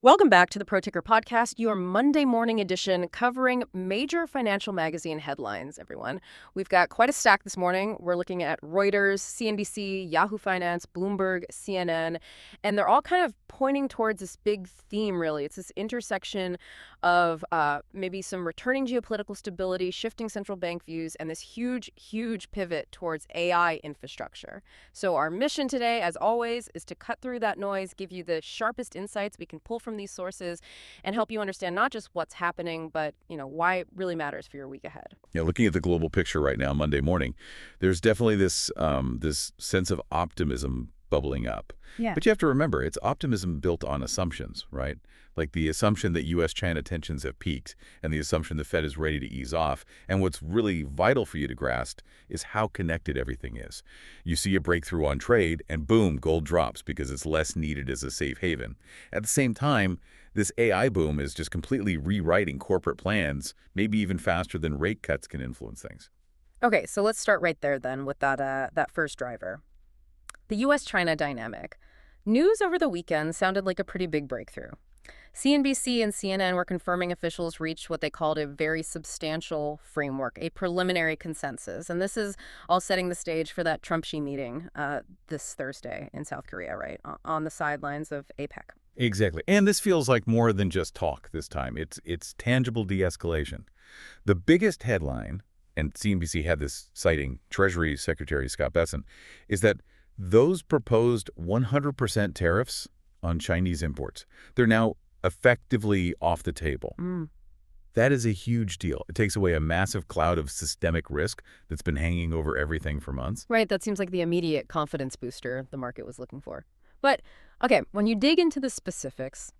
Welcome back to the Pro Ticker Podcast, your Monday morning edition covering major financial magazine headlines, everyone. We've got quite a stack this morning. We're looking at Reuters, CNBC, Yahoo Finance, Bloomberg, CNN, and they're all kind of pointing towards this big theme, really. It's this intersection of maybe some returning geopolitical stability, shifting central bank views, and this huge, huge pivot towards AI infrastructure. So our mission today, as always, is to cut through that noise, give you the sharpest insights we can pull from these sources, and help you understand not just what's happening, but why it really matters for your week ahead. Yeah, looking at the global picture right now, Monday morning, there's definitely this sense of optimism bubbling up. Yeah. But you have to remember, it's optimism built on assumptions, right? Like the assumption that U.S.-China tensions have peaked and the assumption the Fed is ready to ease off. And what's really vital for you to grasp is how connected everything is. You see a breakthrough on trade and boom, gold drops because it's less needed as a safe haven. At the same time, this AI boom is just completely rewriting corporate plans, maybe even faster than rate cuts can influence things. Okay, so let's start right there then with that first driver. The U.S.-China dynamic. News over the weekend sounded like a pretty big breakthrough. CNBC and CNN were confirming officials reached what they called a very substantial framework, a preliminary consensus. And this is all setting the stage for that Trump-Xi meeting this Thursday in South Korea, right, on the sidelines of APEC. Exactly. And this feels like more than just talk this time. It's tangible de-escalation. The biggest headline, and CNBC had this citing Treasury Secretary Scott Bessent, is that those proposed 100% tariffs on Chinese imports, they're now effectively off the table. That is a huge deal. It takes away a massive cloud of systemic risk that's been hanging over everything for months. Right, that seems like the immediate confidence booster the market was looking for. But, okay, when you dig into the specifics,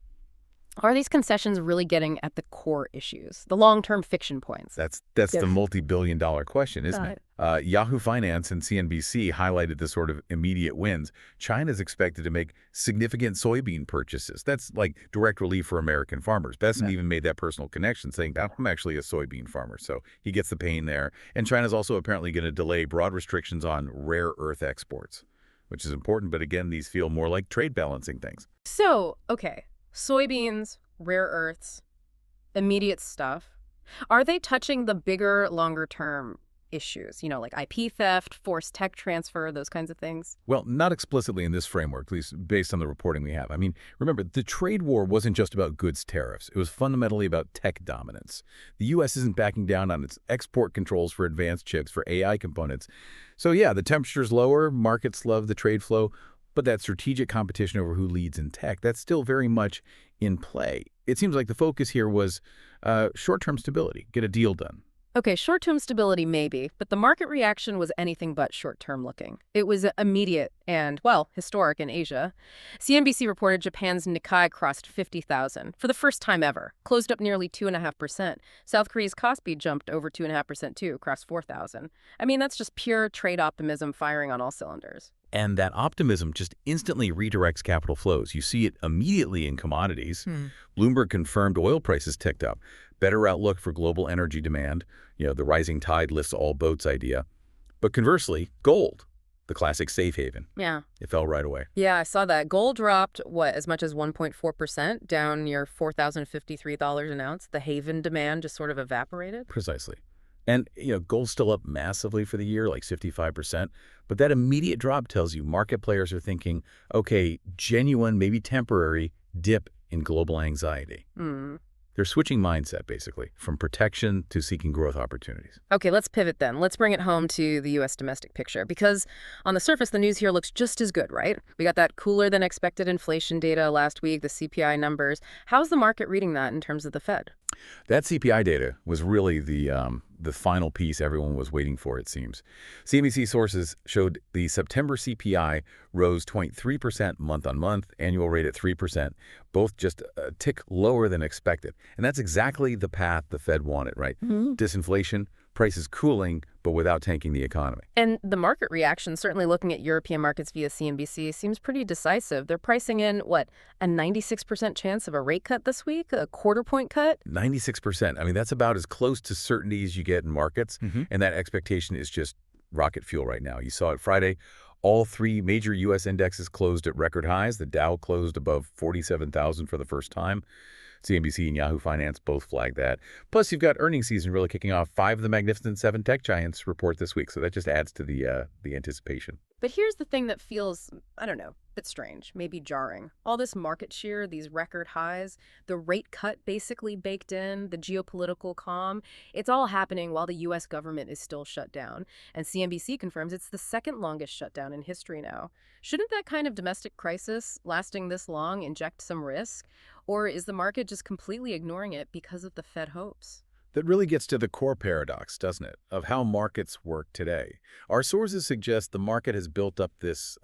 are these concessions really getting at the core issues, the long-term friction points? That's the multi-billion-dollar question, isn't it? Yahoo Finance and CNBC highlighted the sort of immediate wins. China's expected to make significant soybean purchases. That's like direct relief for American farmers. Bessent even made that personal connection, saying that I'm actually a soybean farmer, so he gets the pain there. And China's also apparently going to delay broad restrictions on rare earth exports, which is important, but again, these feel more like trade balancing things. So, okay. Soybeans, rare earths, immediate stuff. Are they touching the bigger, longer-term issues, like IP theft, forced tech transfer, those kinds of things? Well, not explicitly in this framework, at least based on the reporting we have. I mean, remember, the trade war wasn't just about goods tariffs. It was fundamentally about tech dominance. The U.S. isn't backing down on its export controls for advanced chips, for AI components. So yeah, the temperature's lower, markets love the trade flow, but that strategic competition over who leads in tech, that's still very much in play. It seems like the focus here was short-term stability, get a deal done. Okay, short-term stability maybe, but the market reaction was anything but short-term looking. It was immediate and, well, historic in Asia. CNBC reported Japan's Nikkei crossed 50,000 for the first time ever, closed up nearly 2.5%. South Korea's Kospi jumped over 2.5% too, crossed 4,000. I mean, that's just pure trade optimism firing on all cylinders. And that optimism just instantly redirects capital flows. You see it immediately in commodities. Bloomberg confirmed oil prices ticked up. Better outlook for global energy demand. The rising tide lifts all boats idea. But conversely, gold, the classic safe haven. Yeah. It fell right away. Yeah, I saw that. Gold dropped, as much as 1.4%, down near $4,053 an ounce. The haven demand just sort of evaporated. Precisely. And, gold's still up massively for the year, like 55%. But that immediate drop tells you market players are thinking, okay, genuine, maybe temporary dip in global anxiety. They're switching mindset, basically, from protection to seeking growth opportunities. Okay, let's pivot then. Let's bring it home to the U.S. domestic picture, because on the surface, the news here looks just as good, right? We got that cooler than expected inflation data last week, the CPI numbers. How's the market reading that in terms of the Fed? That CPI data was really the final piece everyone was waiting for, it seems. CNBC sources showed the September CPI rose 0.3% month-on-month, annual rate at 3%, both just a tick lower than expected. And that's exactly the path the Fed wanted, right? Disinflation, prices cooling, but without tanking the economy. And the market reaction, certainly looking at European markets via CNBC, seems pretty decisive. They're pricing in, a 96% chance of a rate cut this week, a quarter-point cut? 96%. I mean, that's about as close to certainty as you get in markets, and that expectation is just rocket fuel right now. You saw it Friday. All three major U.S. indexes closed at record highs. The Dow closed above 47,000 for the first time. CNBC and Yahoo Finance both flagged that. Plus, you've got earnings season really kicking off. 5 of the Magnificent 7 tech giants report this week, so that just adds to the anticipation. But here's the thing that feels, I don't know, a bit strange, maybe jarring. All this market cheer, these record highs, the rate cut basically baked in, the geopolitical calm, it's all happening while the U.S. government is still shut down. And CNBC confirms it's the second longest shutdown in history now. Shouldn't that kind of domestic crisis lasting this long inject some risk? Or is the market just completely ignoring it because of the Fed hopes? That really gets to the core paradox, doesn't it, of how markets work today. Our sources suggest the market has built up this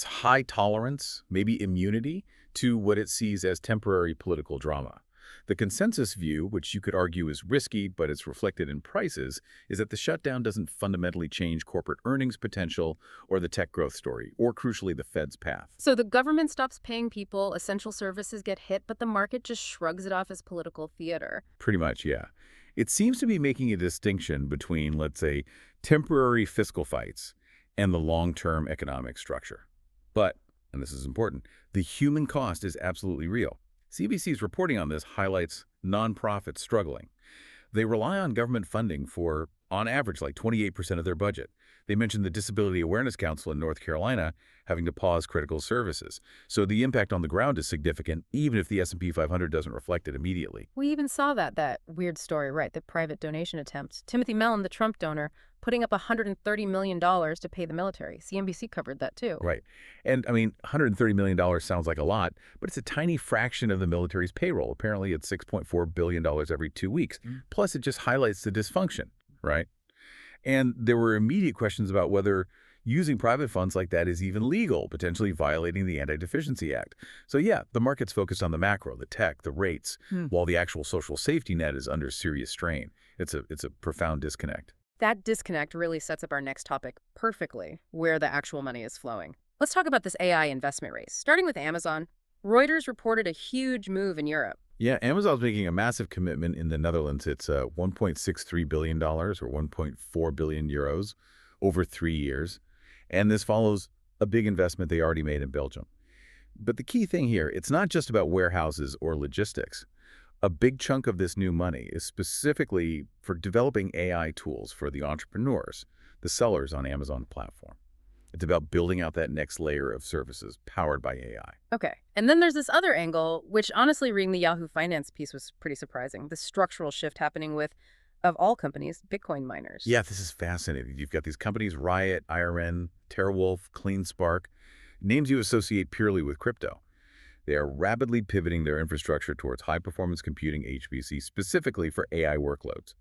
high tolerance, maybe immunity, to what it sees as temporary political drama. The consensus view, which you could argue is risky, but it's reflected in prices, is that the shutdown doesn't fundamentally change corporate earnings potential or the tech growth story, or crucially, the Fed's path. So the government stops paying people, essential services get hit, but the market just shrugs it off as political theater. Pretty much, yeah. It seems to be making a distinction between, let's say, temporary fiscal fights and the long-term economic structure. But, and this is important, the human cost is absolutely real. CBC's reporting on this highlights nonprofits struggling. They rely on government funding for, on average, like 28% of their budget. They mentioned the Disability Awareness Council in North Carolina having to pause critical services. So the impact on the ground is significant, even if the S&P 500 doesn't reflect it immediately. We even saw that weird story, right, the private donation attempt. Timothy Mellon, the Trump donor, putting up $130 million to pay the military. CNBC covered that too. Right. And I mean, $130 million sounds like a lot, but it's a tiny fraction of the military's payroll. Apparently, it's $6.4 billion every 2 weeks. Plus, it just highlights the dysfunction, right? And there were immediate questions about whether using private funds like that is even legal, potentially violating the Anti-Deficiency Act. So yeah, the market's focused on the macro, the tech, the rates, while the actual social safety net is under serious strain. It's a profound disconnect. That disconnect really sets up our next topic perfectly, where the actual money is flowing. Let's talk about this AI investment race. Starting with Amazon, Reuters reported a huge move in Europe. Yeah, Amazon's making a massive commitment in the Netherlands. It's $1.63 billion or 1.4 billion euros over 3 years. And this follows a big investment they already made in Belgium. But the key thing here, it's not just about warehouses or logistics. A big chunk of this new money is specifically for developing AI tools for the entrepreneurs, the sellers on Amazon platform. It's about building out that next layer of services powered by AI. Okay. And then there's this other angle, which honestly, reading the Yahoo Finance piece was pretty surprising. The structural shift happening with, of all companies, Bitcoin miners. Yeah, this is fascinating. You've got these companies, Riot, IRN, TeraWulf, CleanSpark, names you associate purely with crypto. They are rapidly pivoting their infrastructure towards high-performance computing HPC, specifically for AI workloads.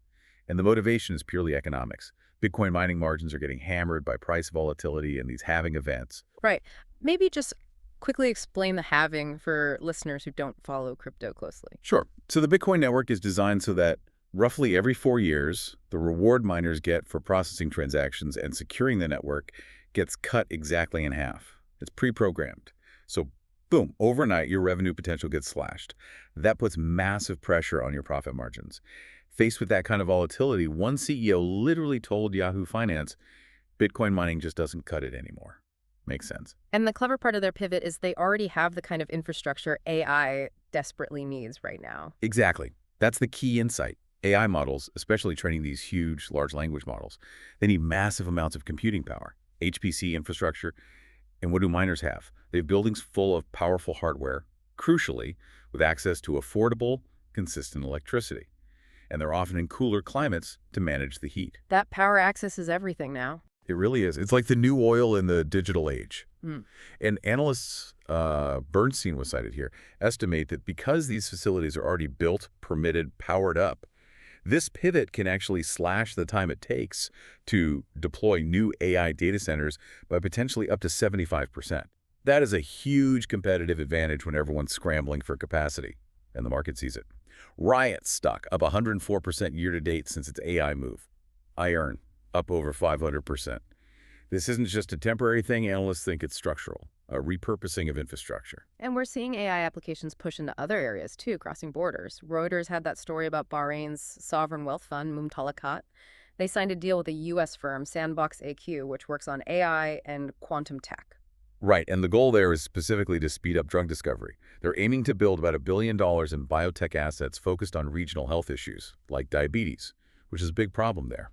And the motivation is purely economics. Bitcoin mining margins are getting hammered by price volatility and these halving events. Right. Maybe just quickly explain the halving for listeners who don't follow crypto closely. Sure. So the Bitcoin network is designed so that roughly every 4 years, the reward miners get for processing transactions and securing the network gets cut exactly in half. It's pre-programmed. So boom, overnight, your revenue potential gets slashed. That puts massive pressure on your profit margins. Faced with that kind of volatility, one CEO literally told Yahoo Finance, Bitcoin mining just doesn't cut it anymore. Makes sense. And the clever part of their pivot is they already have the kind of infrastructure AI desperately needs right now. Exactly. That's the key insight. AI models, especially training these huge large language models, they need massive amounts of computing power, HPC infrastructure. And what do miners have? They have buildings full of powerful hardware, crucially, with access to affordable, consistent electricity. And they're often in cooler climates to manage the heat. That power access is everything now. It really is. It's like the new oil in the digital age. And analysts, Bernstein was cited here, estimate that because these facilities are already built, permitted, powered up, this pivot can actually slash the time it takes to deploy new AI data centers by potentially up to 75%. That is a huge competitive advantage when everyone's scrambling for capacity, and the market sees it. Riot stock up 104% year-to-date since its AI move. IRN up over 500%. This isn't just a temporary thing. Analysts think it's structural, a repurposing of infrastructure. And we're seeing AI applications push into other areas, too, crossing borders. Reuters had that story about Bahrain's sovereign wealth fund, Mumtalakat. They signed a deal with a U.S. firm, Sandbox AQ, which works on AI and quantum tech. Right, and the goal there is specifically to speed up drug discovery. They're aiming to build about $1 billion in biotech assets focused on regional health issues, like diabetes, which is a big problem there.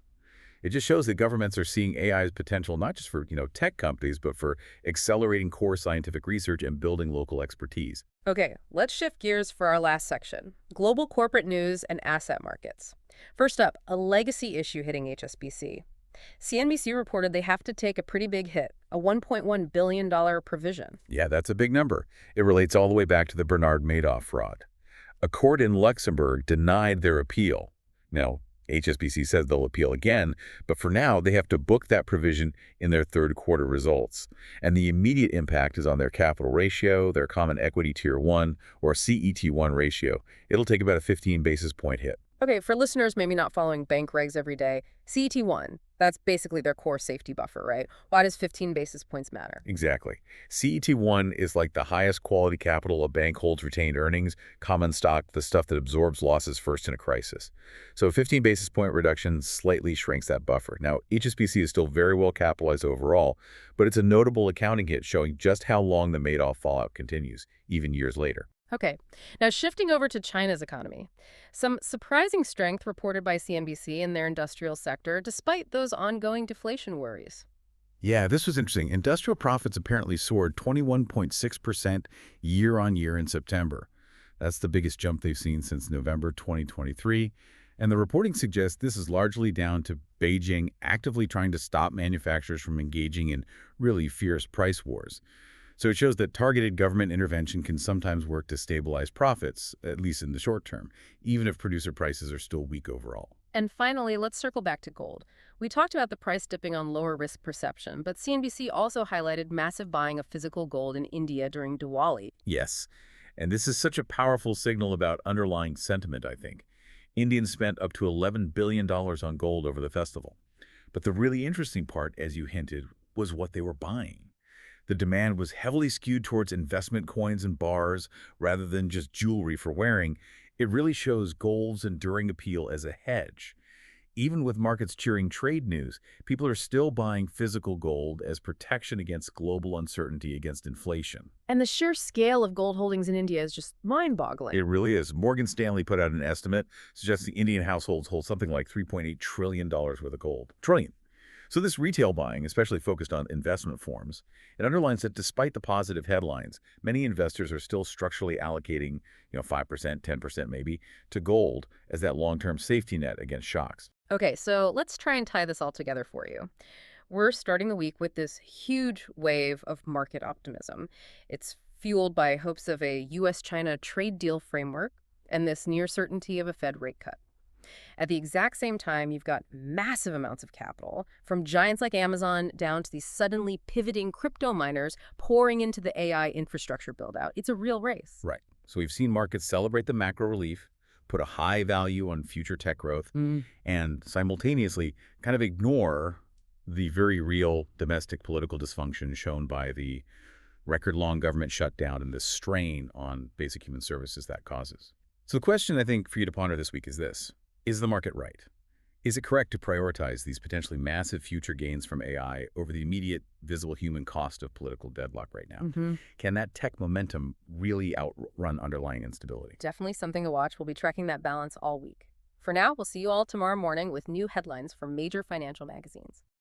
It just shows that governments are seeing AI's potential not just for, tech companies, but for accelerating core scientific research and building local expertise. Okay, let's shift gears for our last section, global corporate news and asset markets. First up, a legacy issue hitting HSBC. CNBC reported they have to take a pretty big hit, a $1.1 billion provision. Yeah, that's a big number. It relates all the way back to the Bernard Madoff fraud. A court in Luxembourg denied their appeal. Now, HSBC says they'll appeal again, but for now, they have to book that provision in their third quarter results. And the immediate impact is on their capital ratio, their Common Equity Tier 1, or CET1 ratio. It'll take about a 15 basis point hit. Okay, for listeners maybe not following bank regs every day, CET1, that's basically their core safety buffer, right? Why does 15 basis points matter? Exactly. CET1 is like the highest quality capital a bank holds retained earnings, common stock, the stuff that absorbs losses first in a crisis. So a 15 basis point reduction slightly shrinks that buffer. Now, HSBC is still very well capitalized overall, but it's a notable accounting hit showing just how long the Madoff fallout continues, even years later. Okay, now shifting over to China's economy. Some surprising strength reported by CNBC in their industrial sector, despite those ongoing deflation worries. Yeah, this was interesting. Industrial profits apparently soared 21.6% year-on-year in September. That's the biggest jump they've seen since November 2023. And the reporting suggests this is largely down to Beijing actively trying to stop manufacturers from engaging in really fierce price wars. So it shows that targeted government intervention can sometimes work to stabilize profits, at least in the short term, even if producer prices are still weak overall. And finally, let's circle back to gold. We talked about the price dipping on lower risk perception, but CNBC also highlighted massive buying of physical gold in India during Diwali. Yes, and this is such a powerful signal about underlying sentiment, I think. Indians spent up to $11 billion on gold over the festival. But the really interesting part, as you hinted, was what they were buying. The demand was heavily skewed towards investment coins and bars rather than just jewelry for wearing. It really shows gold's enduring appeal as a hedge. Even with markets cheering trade news, people are still buying physical gold as protection against global uncertainty against inflation. And the sheer scale of gold holdings in India is just mind-boggling. It really is. Morgan Stanley put out an estimate suggesting Indian households hold something like $3.8 trillion worth of gold. Trillion. So this retail buying, especially focused on investment forms, it underlines that despite the positive headlines, many investors are still structurally allocating, 5%, 10% maybe, to gold as that long-term safety net against shocks. Okay, so let's try and tie this all together for you. We're starting the week with this huge wave of market optimism. It's fueled by hopes of a U.S.-China trade deal framework and this near certainty of a Fed rate cut. At the exact same time, you've got massive amounts of capital, from giants like Amazon down to these suddenly pivoting crypto miners pouring into the AI infrastructure build-out. It's a real race. Right. So we've seen markets celebrate the macro relief, put a high value on future tech growth, and simultaneously kind of ignore the very real domestic political dysfunction shown by the record-long government shutdown and the strain on basic human services that causes. So the question I think for you to ponder this week is this. Is the market right? Is it correct to prioritize these potentially massive future gains from AI over the immediate visible human cost of political deadlock right now? Can that tech momentum really outrun underlying instability? Definitely something to watch. We'll be tracking that balance all week. For now, we'll see you all tomorrow morning with new headlines from major financial magazines.